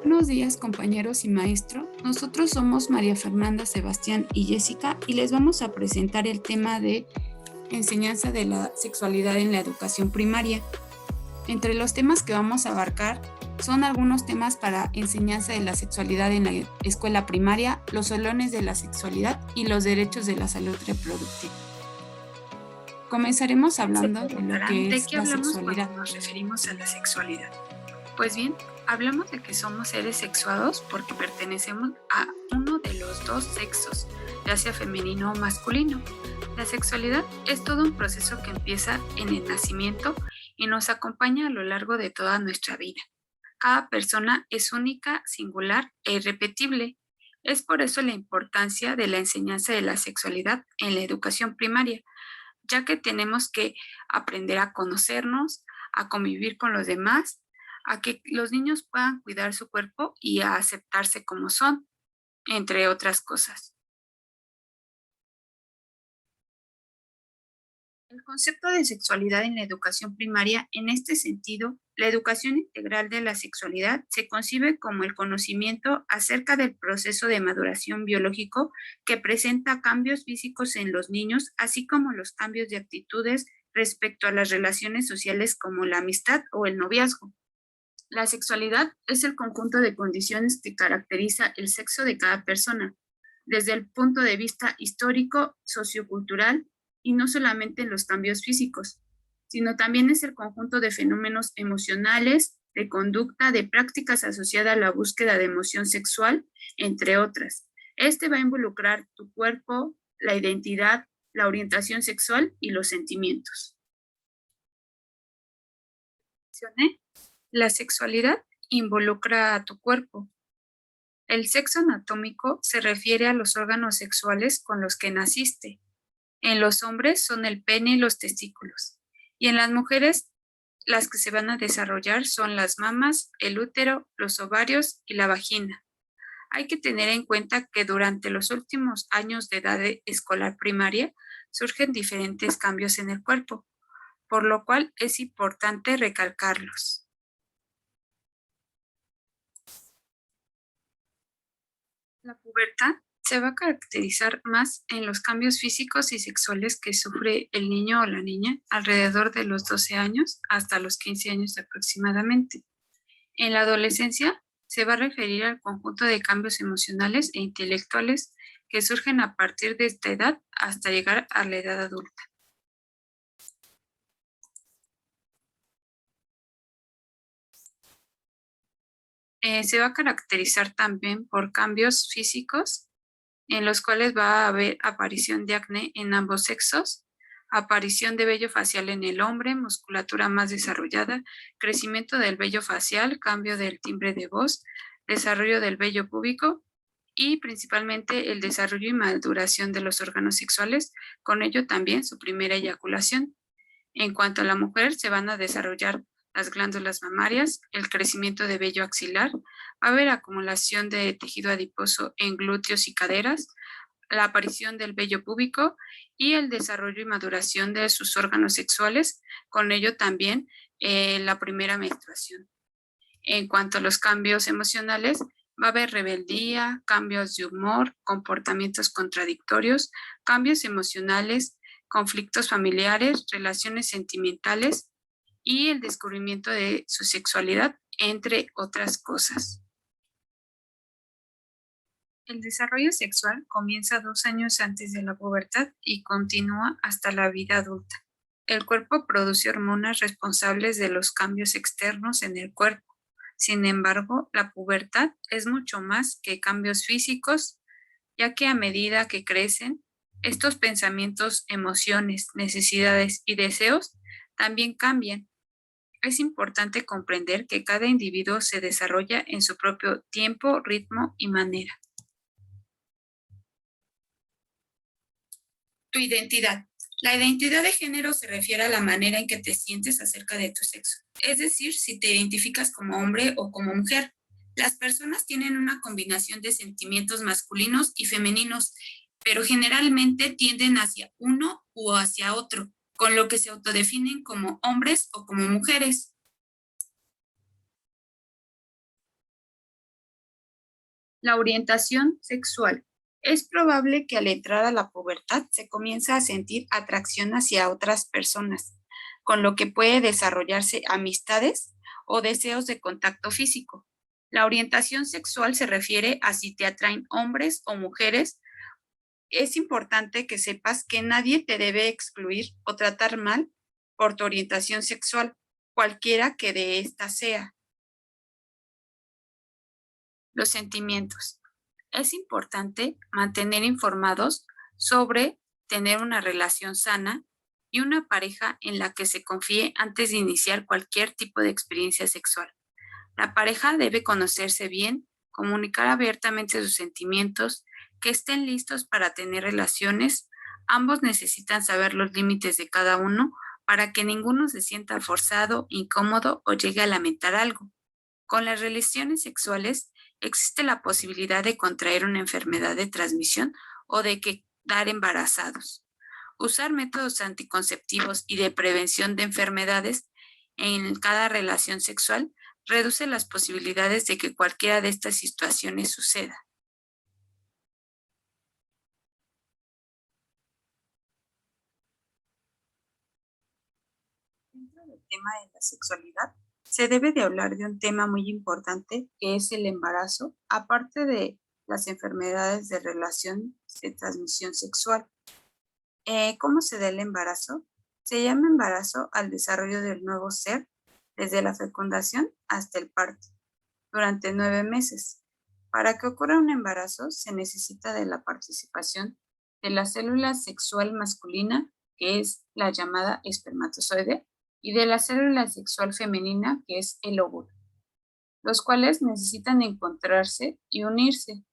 Buenos días, compañeros y maestro. Nosotros somos María Fernanda, Sebastián y Jessica y les vamos a presentar el tema de enseñanza de la sexualidad en la educación primaria. Entre los temas que vamos a abarcar son algunos temas para enseñanza de la sexualidad en la escuela primaria, los salones de la sexualidad y los derechos de la salud reproductiva. Comenzaremos Se hablando de lo preguntarán que de es qué la hablamos cuando sexualidad. nos referimos a la sexualidad. Pues bien, hablamos de que somos seres sexuados porque pertenecemos a uno de los dos sexos, ya sea femenino o masculino. La sexualidad es todo un proceso que empieza en el nacimiento y nos acompaña a lo largo de toda nuestra vida. Cada persona es única, singular e irrepetible. Es por eso la importancia de la enseñanza de la sexualidad en la educación primaria, ya que tenemos que aprender a conocernos, a convivir con los demás, a que los niños puedan cuidar su cuerpo y a aceptarse como son, entre otras cosas. El concepto de sexualidad en la educación primaria, en este sentido, la educación integral de la sexualidad se concibe como el conocimiento acerca del proceso de maduración biológico que presenta cambios físicos en los niños, así como los cambios de actitudes respecto a las relaciones sociales como la amistad o el noviazgo. La sexualidad es el conjunto de condiciones que caracteriza el sexo de cada persona, desde el punto de vista histórico, sociocultural y no solamente en los cambios físicos, sino también es el conjunto de fenómenos emocionales, de conducta, de prácticas asociadas a la búsqueda de emoción sexual, entre otras. Este va a involucrar tu cuerpo, la identidad, la orientación sexual y los sentimientos. La sexualidad involucra a tu cuerpo. El sexo anatómico se refiere a los órganos sexuales con los que naciste. En los hombres son el pene y los testículos. Y en las mujeres, las que se van a desarrollar son las mamas, el útero, los ovarios y la vagina. Hay que tener en cuenta que durante los últimos años de edad escolar primaria surgen diferentes cambios en el cuerpo, por lo cual es importante recalcarlos. La pubertad se va a caracterizar más en los cambios físicos y sexuales que sufre el niño o la niña alrededor de los 12 años hasta los 15 años aproximadamente. En la adolescencia se va a referir al conjunto de cambios emocionales e intelectuales que surgen a partir de esta edad hasta llegar a la edad adulta. Se va a caracterizar también por cambios físicos en los cuales va a haber aparición de acné en ambos sexos, aparición de vello facial en el hombre, musculatura más desarrollada, crecimiento del vello facial, cambio del timbre de voz, desarrollo del vello púbico y principalmente el desarrollo y maduración de los órganos sexuales, con ello también su primera eyaculación. En cuanto a la mujer, se van a desarrollar las glándulas mamarias, el crecimiento de vello axilar, va a haber acumulación de tejido adiposo en glúteos y caderas, la aparición del vello púbico y el desarrollo y maduración de sus órganos sexuales, con ello también la primera menstruación. En cuanto a los cambios emocionales, va a haber rebeldía, cambios de humor, comportamientos contradictorios, cambios emocionales, conflictos familiares, relaciones sentimentales y el descubrimiento de su sexualidad, entre otras cosas. El desarrollo sexual comienza 2 años antes de la pubertad y continúa hasta la vida adulta. El cuerpo produce hormonas responsables de los cambios externos en el cuerpo. Sin embargo, la pubertad es mucho más que cambios físicos, ya que a medida que crecen, estos pensamientos, emociones, necesidades y deseos también cambian. Es importante comprender que cada individuo se desarrolla en su propio tiempo, ritmo y manera. Tu identidad. La identidad de género se refiere a la manera en que te sientes acerca de tu sexo, es decir, si te identificas como hombre o como mujer. Las personas tienen una combinación de sentimientos masculinos y femeninos, pero generalmente tienden hacia uno u hacia otro, con lo que se autodefinen como hombres o como mujeres. La orientación sexual. Es probable que al entrar a la pubertad se comience a sentir atracción hacia otras personas, con lo que puede desarrollarse amistades o deseos de contacto físico. La orientación sexual se refiere a si te atraen hombres o mujeres. Es importante que sepas que nadie te debe excluir o tratar mal por tu orientación sexual, cualquiera que de ésta sea. Los sentimientos. Es importante mantener informados sobre tener una relación sana y una pareja en la que se confíe antes de iniciar cualquier tipo de experiencia sexual. La pareja debe conocerse bien, comunicar abiertamente sus sentimientos, que estén listos para tener relaciones. Ambos necesitan saber los límites de cada uno para que ninguno se sienta forzado, incómodo o llegue a lamentar algo. Con las relaciones sexuales existe la posibilidad de contraer una enfermedad de transmisión o de quedar embarazados. Usar métodos anticonceptivos y de prevención de enfermedades en cada relación sexual reduce las posibilidades de que cualquiera de estas situaciones suceda. Dentro del tema de la sexualidad, se debe de hablar de un tema muy importante que es el embarazo, aparte de las enfermedades de relación de transmisión sexual. ¿Cómo se da el embarazo? Se llama embarazo al desarrollo del nuevo ser desde la fecundación hasta el parto, durante 9 meses. Para que ocurra un embarazo se necesita de la participación de la célula sexual masculina, que es la llamada espermatozoide, y de la célula sexual femenina, que es el óvulo, los cuales necesitan encontrarse y unirse.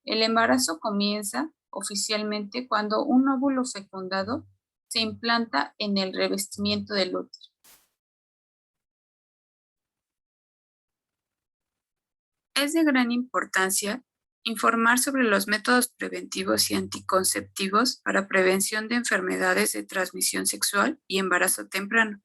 El embarazo comienza oficialmente cuando un óvulo fecundado se implanta en el revestimiento del útero. Es de gran importancia informar sobre los métodos preventivos y anticonceptivos para prevención de enfermedades de transmisión sexual y embarazo temprano.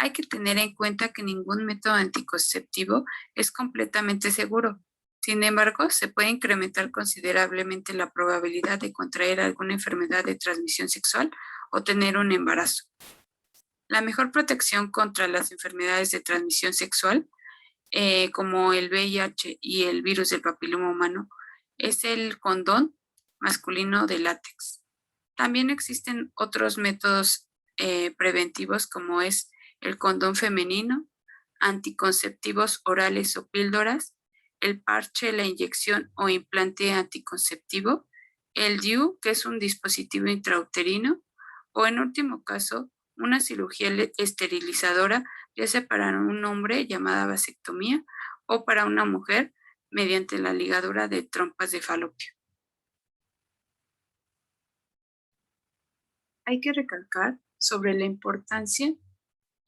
Hay que tener en cuenta que ningún método anticonceptivo es completamente seguro. Sin embargo, se puede incrementar considerablemente la probabilidad de contraer alguna enfermedad de transmisión sexual o tener un embarazo. La mejor protección contra las enfermedades de transmisión sexual, como el VIH y el virus del papiloma humano, es el condón masculino de látex. También existen otros métodos preventivos como es el condón femenino, anticonceptivos orales o píldoras, el parche, la inyección o implante anticonceptivo, el DIU, que es un dispositivo intrauterino, o en último caso, una cirugía esterilizadora, ya sea para un hombre llamada vasectomía o para una mujer mediante la ligadura de trompas de falopio. Hay que recalcar sobre la importancia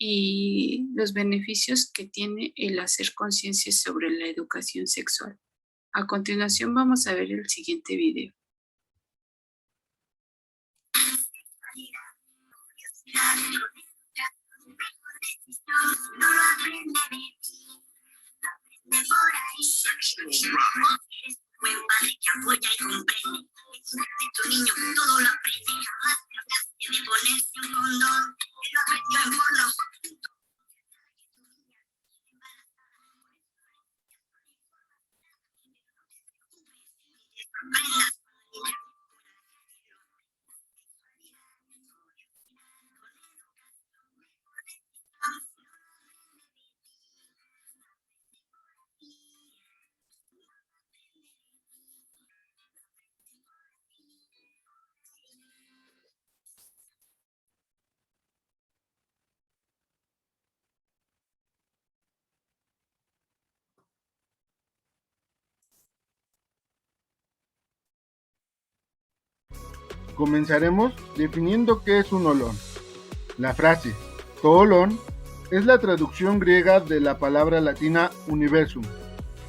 y los beneficios que tiene el hacer conciencia sobre la educación sexual. A continuación vamos a ver el siguiente video. Buen padre que apoya y comprende. De tu niño todo lo aprende. Jamás te de ponerse un condón. Él lo aprendió en porno. Comenzaremos definiendo qué es un olón. La frase to olón es la traducción griega de la palabra latina universum,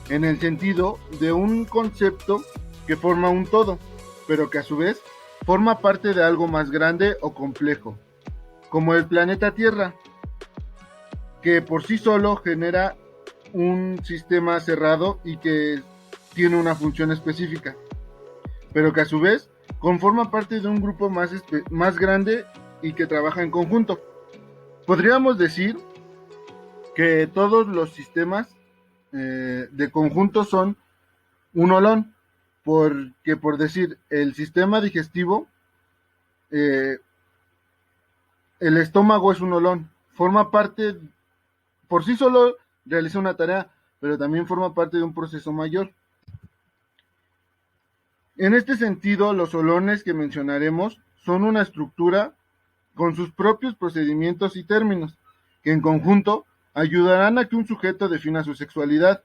en el sentido de un concepto que forma un todo, pero que a su vez forma parte de algo más grande o complejo, como el planeta Tierra, que por sí solo genera un sistema cerrado y que tiene una función específica, pero que a su vez conforma parte de un grupo más grande y que trabaja en conjunto. Podríamos decir que todos los sistemas de conjunto son un holón, porque por decir, el sistema digestivo, eh, el estómago es un holón, forma parte, por sí solo realiza una tarea, pero también forma parte de un proceso mayor. En este sentido, los holones que mencionaremos son una estructura con sus propios procedimientos y términos, que en conjunto ayudarán a que un sujeto defina su sexualidad.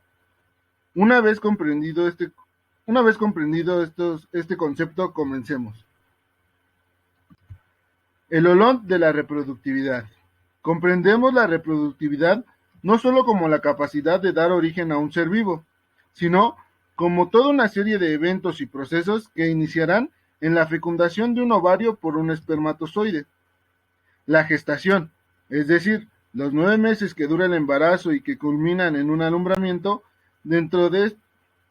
Una vez comprendido este concepto, comencemos. El holón de la reproductividad. Comprendemos la reproductividad no solo como la capacidad de dar origen a un ser vivo, sino como toda una serie de eventos y procesos que iniciarán en la fecundación de un ovario por un espermatozoide. La gestación, es decir, los 9 meses que dura el embarazo y que culminan en un alumbramiento, dentro de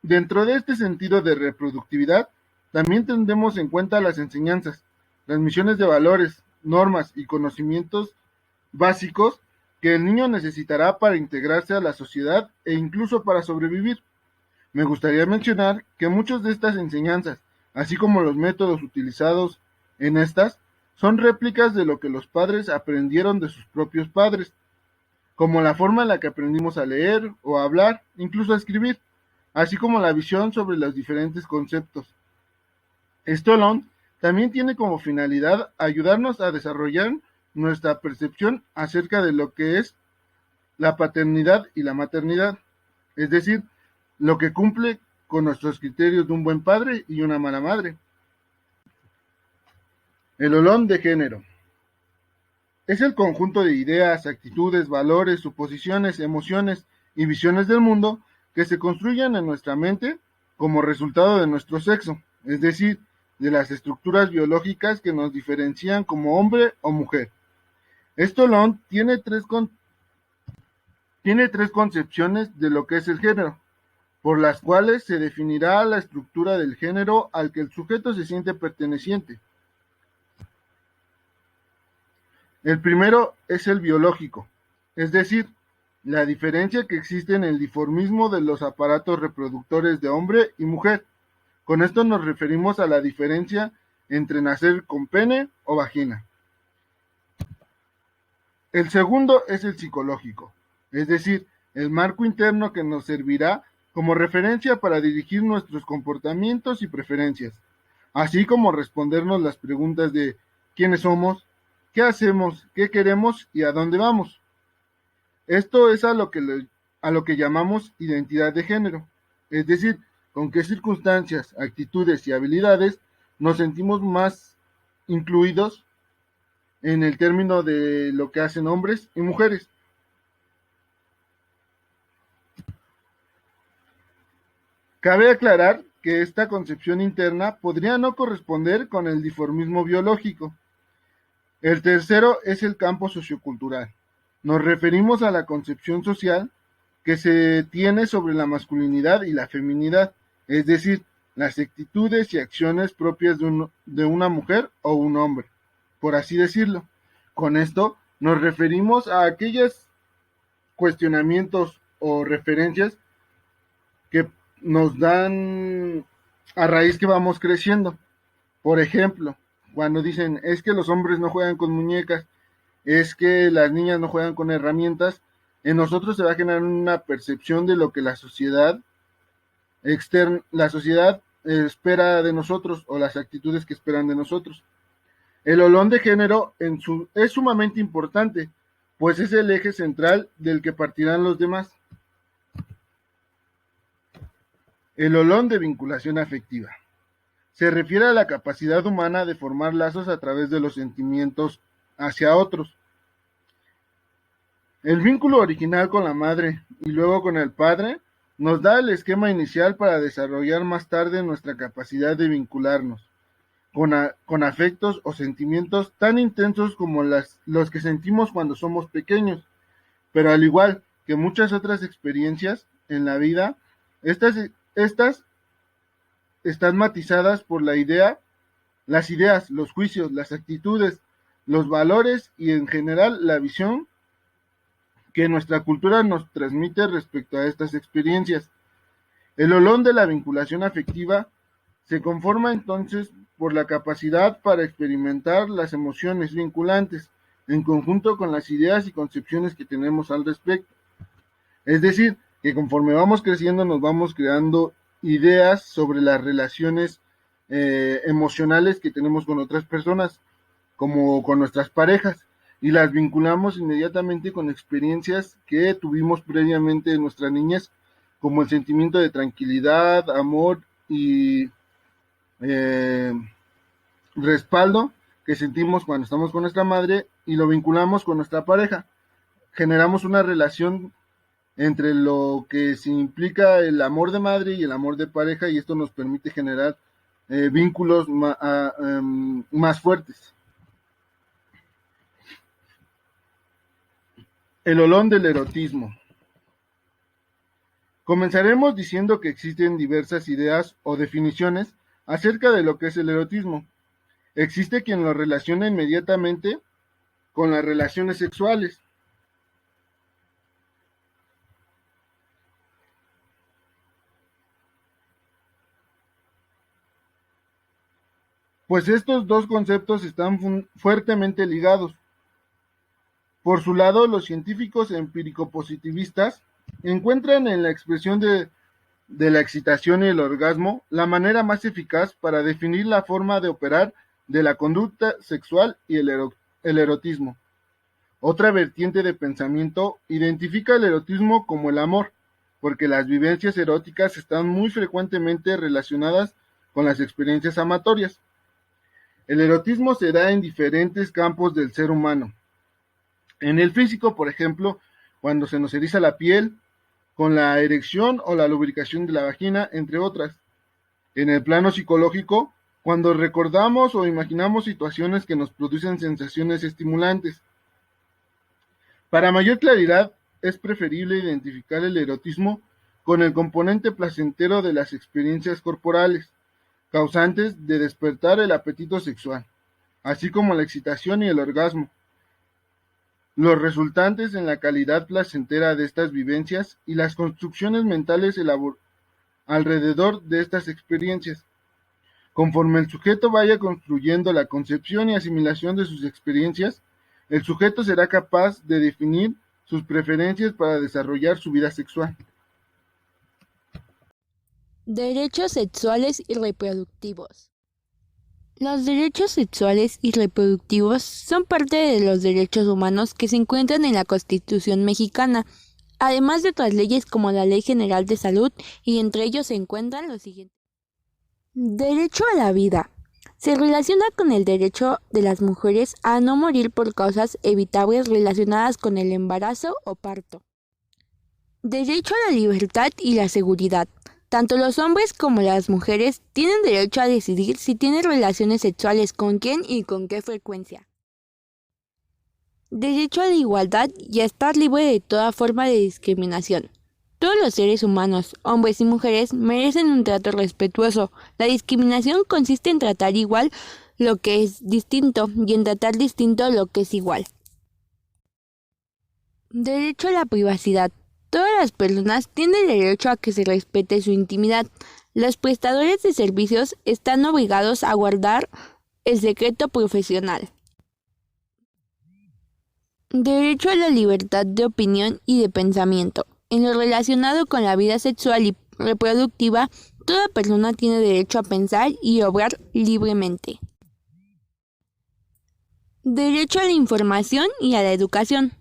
este sentido de reproductividad, también tendremos en cuenta las enseñanzas, transmisiones de valores, normas y conocimientos básicos que el niño necesitará para integrarse a la sociedad e incluso para sobrevivir. Me gustaría mencionar que muchas de estas enseñanzas, así como los métodos utilizados en estas, son réplicas de lo que los padres aprendieron de sus propios padres, como la forma en la que aprendimos a leer o a hablar, incluso a escribir, así como la visión sobre los diferentes conceptos. Este holón también tiene como finalidad ayudarnos a desarrollar nuestra percepción acerca de lo que es la paternidad y la maternidad, es decir, lo que cumple con nuestros criterios de un buen padre y una mala madre. El holón de género es el conjunto de ideas, actitudes, valores, suposiciones, emociones y visiones del mundo que se construyen en nuestra mente como resultado de nuestro sexo, es decir, de las estructuras biológicas que nos diferencian como hombre o mujer. Este holón tiene tres concepciones de lo que es el género, por las cuales se definirá la estructura del género al que el sujeto se siente perteneciente. El primero es el biológico, es decir, la diferencia que existe en el dimorfismo de los aparatos reproductores de hombre y mujer. Con esto nos referimos a la diferencia entre nacer con pene o vagina. El segundo es el psicológico, es decir, el marco interno que nos servirá como referencia para dirigir nuestros comportamientos y preferencias, así como respondernos las preguntas de quiénes somos, qué hacemos, qué queremos y a dónde vamos. Esto es a lo que llamamos identidad de género, es decir, con qué circunstancias, actitudes y habilidades nos sentimos más incluidos en el término de lo que hacen hombres y mujeres. Cabe aclarar que esta concepción interna podría no corresponder con el dimorfismo biológico. El tercero es el campo sociocultural. Nos referimos a la concepción social que se tiene sobre la masculinidad y la feminidad, es decir, las actitudes y acciones propias de una mujer o un hombre, por así decirlo. Con esto nos referimos a aquellos cuestionamientos o referencias que nos dan a raíz que vamos creciendo. Por ejemplo, cuando dicen, es que los hombres no juegan con muñecas, es que las niñas no juegan con herramientas, en nosotros se va a generar una percepción de lo que la sociedad espera de nosotros o las actitudes que esperan de nosotros. El holón de género es sumamente importante, pues es el eje central del que partirán los demás. El holón de vinculación afectiva se refiere a la capacidad humana de formar lazos a través de los sentimientos hacia otros. El vínculo original con la madre y luego con el padre nos da el esquema inicial para desarrollar más tarde nuestra capacidad de vincularnos con afectos o sentimientos tan intensos como los que sentimos cuando somos pequeños, pero al igual que muchas otras experiencias en la vida, estas Estas están matizadas por las ideas, los juicios, las actitudes, los valores y en general la visión que nuestra cultura nos transmite respecto a estas experiencias. El olón de la vinculación afectiva se conforma entonces por la capacidad para experimentar las emociones vinculantes en conjunto con las ideas y concepciones que tenemos al respecto. Es decir, que conforme vamos creciendo nos vamos creando ideas sobre las relaciones emocionales que tenemos con otras personas, como con nuestras parejas, y las vinculamos inmediatamente con experiencias que tuvimos previamente en nuestra niñez, como el sentimiento de tranquilidad, amor y respaldo que sentimos cuando estamos con nuestra madre y lo vinculamos con nuestra pareja. Generamos una relación entre lo que se implica el amor de madre y el amor de pareja, y esto nos permite generar vínculos más fuertes. El olón del erotismo. Comenzaremos diciendo que existen diversas ideas o definiciones acerca de lo que es el erotismo. Existe quien lo relaciona inmediatamente con las relaciones sexuales. Pues estos dos conceptos están fuertemente ligados. Por su lado, los científicos empírico-positivistas encuentran en la expresión de la excitación y el orgasmo la manera más eficaz para definir la forma de operar de la conducta sexual y el erotismo. Otra vertiente de pensamiento identifica el erotismo como el amor, porque las vivencias eróticas están muy frecuentemente relacionadas con las experiencias amatorias. El erotismo se da en diferentes campos del ser humano. En el físico, por ejemplo, cuando se nos eriza la piel, con la erección o la lubricación de la vagina, entre otras. En el plano psicológico, cuando recordamos o imaginamos situaciones que nos producen sensaciones estimulantes. Para mayor claridad, es preferible identificar el erotismo con el componente placentero de las experiencias corporales, causantes de despertar el apetito sexual, así como la excitación y el orgasmo, los resultantes en la calidad placentera de estas vivencias y las construcciones mentales alrededor de estas experiencias. Conforme el sujeto vaya construyendo la concepción y asimilación de sus experiencias, el sujeto será capaz de definir sus preferencias para desarrollar su vida sexual. Derechos sexuales y reproductivos. Los derechos sexuales y reproductivos son parte de los derechos humanos que se encuentran en la Constitución mexicana, además de otras leyes como la Ley General de Salud, y entre ellos se encuentran los siguientes. Derecho a la vida. Se relaciona con el derecho de las mujeres a no morir por causas evitables relacionadas con el embarazo o parto. Derecho a la libertad y la seguridad. Tanto los hombres como las mujeres tienen derecho a decidir si tienen relaciones sexuales con quién y con qué frecuencia. Derecho a la igualdad y a estar libre de toda forma de discriminación. Todos los seres humanos, hombres y mujeres, merecen un trato respetuoso. La discriminación consiste en tratar igual lo que es distinto y en tratar distinto lo que es igual. Derecho a la privacidad. Todas las personas tienen derecho a que se respete su intimidad. Los prestadores de servicios están obligados a guardar el secreto profesional. Derecho a la libertad de opinión y de pensamiento. En lo relacionado con la vida sexual y reproductiva, toda persona tiene derecho a pensar y obrar libremente. Derecho a la información y a la educación.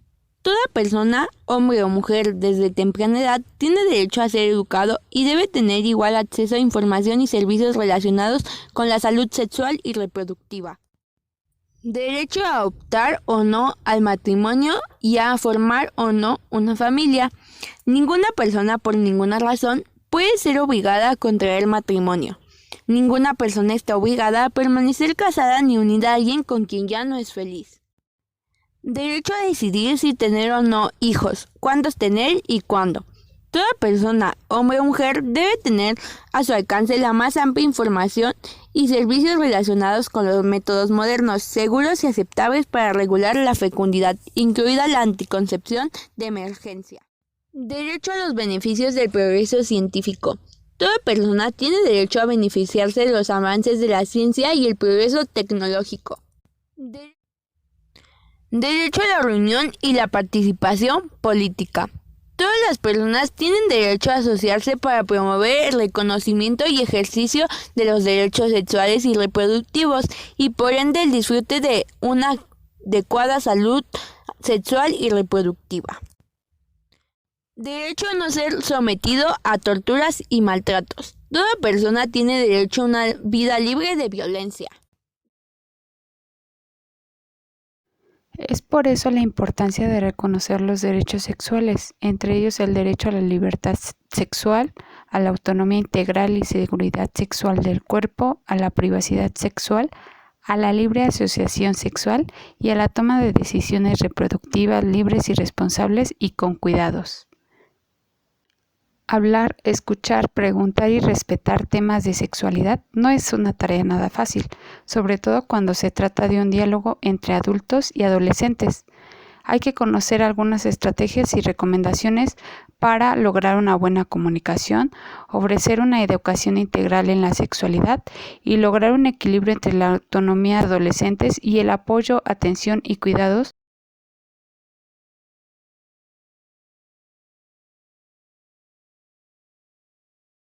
Toda persona, hombre o mujer, desde temprana edad, tiene derecho a ser educado y debe tener igual acceso a información y servicios relacionados con la salud sexual y reproductiva. Derecho a optar o no al matrimonio y a formar o no una familia. Ninguna persona por ninguna razón puede ser obligada a contraer matrimonio. Ninguna persona está obligada a permanecer casada ni unida a alguien con quien ya no es feliz. Derecho a decidir si tener o no hijos, cuántos tener y cuándo. Toda persona, hombre o mujer, debe tener a su alcance la más amplia información y servicios relacionados con los métodos modernos, seguros y aceptables para regular la fecundidad, incluida la anticoncepción de emergencia. Derecho a los beneficios del progreso científico. Toda persona tiene derecho a beneficiarse de los avances de la ciencia y el progreso tecnológico. Derecho a la reunión y la participación política. Todas las personas tienen derecho a asociarse para promover el reconocimiento y ejercicio de los derechos sexuales y reproductivos y por ende el disfrute de una adecuada salud sexual y reproductiva. Derecho a no ser sometido a torturas y maltratos. Toda persona tiene derecho a una vida libre de violencia. Es por eso la importancia de reconocer los derechos sexuales, entre ellos el derecho a la libertad sexual, a la autonomía integral y seguridad sexual del cuerpo, a la privacidad sexual, a la libre asociación sexual y a la toma de decisiones reproductivas libres y responsables y con cuidados. Hablar, escuchar, preguntar y respetar temas de sexualidad no es una tarea nada fácil, sobre todo cuando se trata de un diálogo entre adultos y adolescentes. Hay que conocer algunas estrategias y recomendaciones para lograr una buena comunicación, ofrecer una educación integral en la sexualidad y lograr un equilibrio entre la autonomía de adolescentes y el apoyo, atención y cuidados